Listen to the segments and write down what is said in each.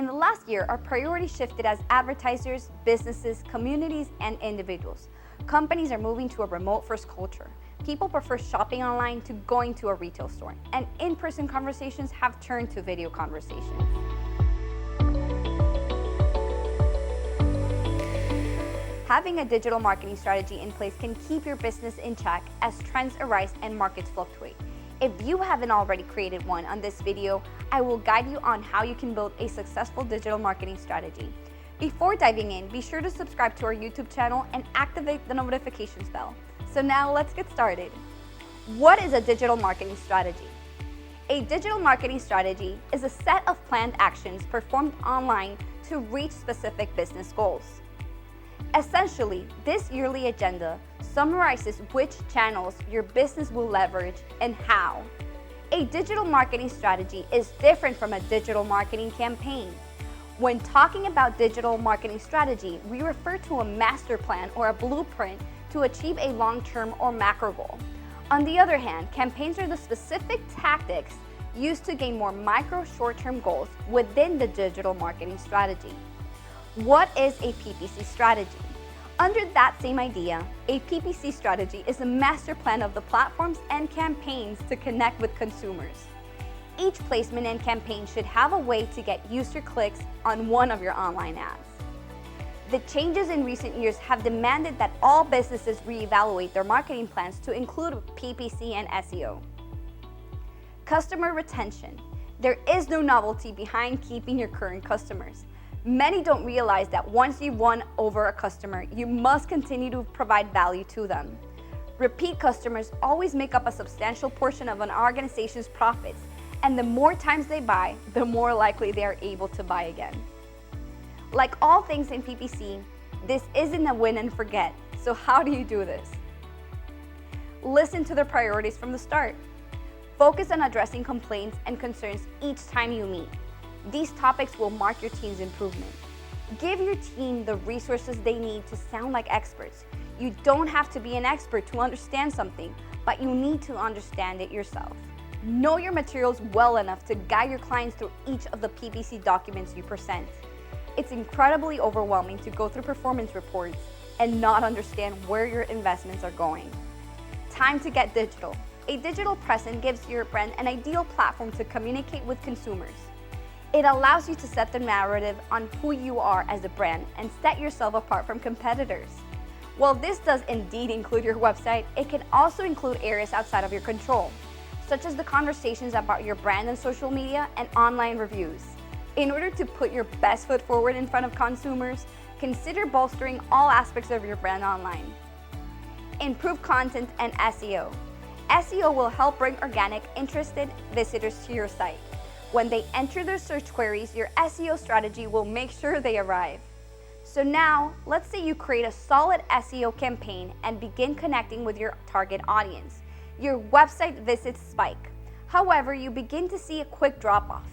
In the last year, our priorities shifted as advertisers, businesses, communities, and individuals. Companies are moving to a remote-first culture. People prefer shopping online to going to a retail store, and in-person conversations have turned to video conversations. Having a digital marketing strategy in place can keep your business in check as trends arise and markets fluctuate. If you haven't already created one on this video, I will guide you on how you can build a successful digital marketing strategy. Before diving in, be sure to subscribe to our YouTube channel and activate the notifications bell. So now let's get started. What is a digital marketing strategy? A digital marketing strategy is a set of planned actions performed online to reach specific business goals. Essentially, this yearly agenda summarizes which channels your business will leverage and how. A digital marketing strategy is different from a digital marketing campaign. When talking about digital marketing strategy, we refer to a master plan or a blueprint to achieve a long-term or macro goal. On the other hand, campaigns are the specific tactics used to gain more micro short-term goals within the digital marketing strategy. What is a PPC strategy? Under that same idea, a PPC strategy is a master plan of the platforms and campaigns to connect with consumers. Each placement and campaign should have a way to get user clicks on one of your online ads. The changes in recent years have demanded that all businesses reevaluate their marketing plans to include PPC and SEO. Customer retention. There is no novelty behind keeping your current customers. Many don't realize that once you've won over a customer, you must continue to provide value to them. Repeat customers always make up a substantial portion of an organization's profits, and the more times they buy, the more likely they are able to buy again. Like all things in PPC, this isn't a win and forget. So how do you do this? Listen to the priorities from the start. Focus on addressing complaints and concerns each time you meet. These topics will mark your team's improvement. Give your team the resources they need to sound like experts. You don't have to be an expert to understand something, but you need to understand it yourself. Know your materials well enough to guide your clients through each of the PPC documents you present. It's incredibly overwhelming to go through performance reports and not understand where your investments are going. Time to get digital. A digital presence gives your brand an ideal platform to communicate with consumers. It allows you to set the narrative on who you are as a brand and set yourself apart from competitors. While this does indeed include your website, it can also include areas outside of your control, such as the conversations about your brand on social media and online reviews. In order to put your best foot forward in front of consumers, consider bolstering all aspects of your brand online. Improve content and SEO. SEO will help bring organic, interested visitors to your site. When they enter their search queries, your SEO strategy will make sure they arrive. So now, let's say you create a solid SEO campaign and begin connecting with your target audience. Your website visits spike. However, you begin to see a quick drop-off.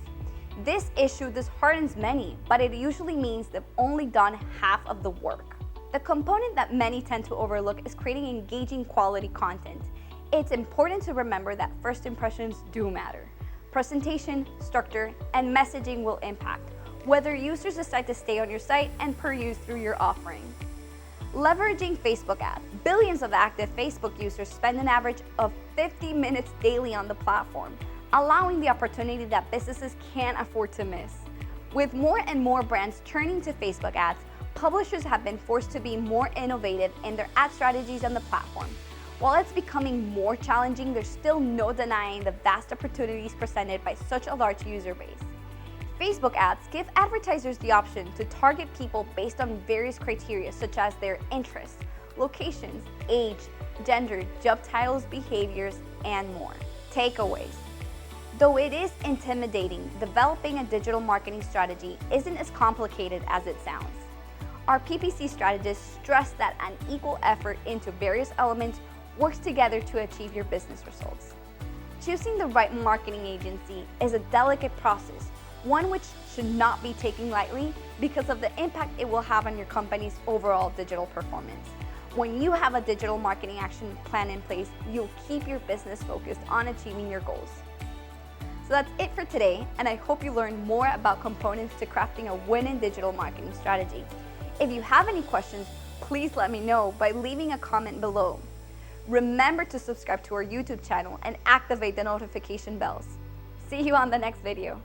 This issue disheartens many, but it usually means they've only done half of the work. The component that many tend to overlook is creating engaging quality content. It's important to remember that first impressions do matter. Presentation, structure, and messaging will impact whether users decide to stay on your site and peruse through your offering. Leveraging Facebook ads. Billions of active Facebook users spend an average of 50 minutes daily on the platform, allowing the opportunity that businesses can't afford to miss. With more and more brands turning to Facebook ads, publishers have been forced to be more innovative in their ad strategies on the platform. While it's becoming more challenging, there's still no denying the vast opportunities presented by such a large user base. Facebook ads give advertisers the option to target people based on various criteria such as their interests, locations, age, gender, job titles, behaviors, and more. Takeaways. Though it is intimidating, developing a digital marketing strategy isn't as complicated as it sounds. Our PPC strategists stress that an equal effort into various elements works together to achieve your business results. Choosing the right marketing agency is a delicate process, one which should not be taken lightly because of the impact it will have on your company's overall digital performance. When you have a digital marketing action plan in place, you'll keep your business focused on achieving your goals. So that's it for today, and I hope you learned more about components to crafting a winning digital marketing strategy. If you have any questions, please let me know by leaving a comment below. Remember to subscribe to our YouTube channel and activate the notification bells. See you on the next video.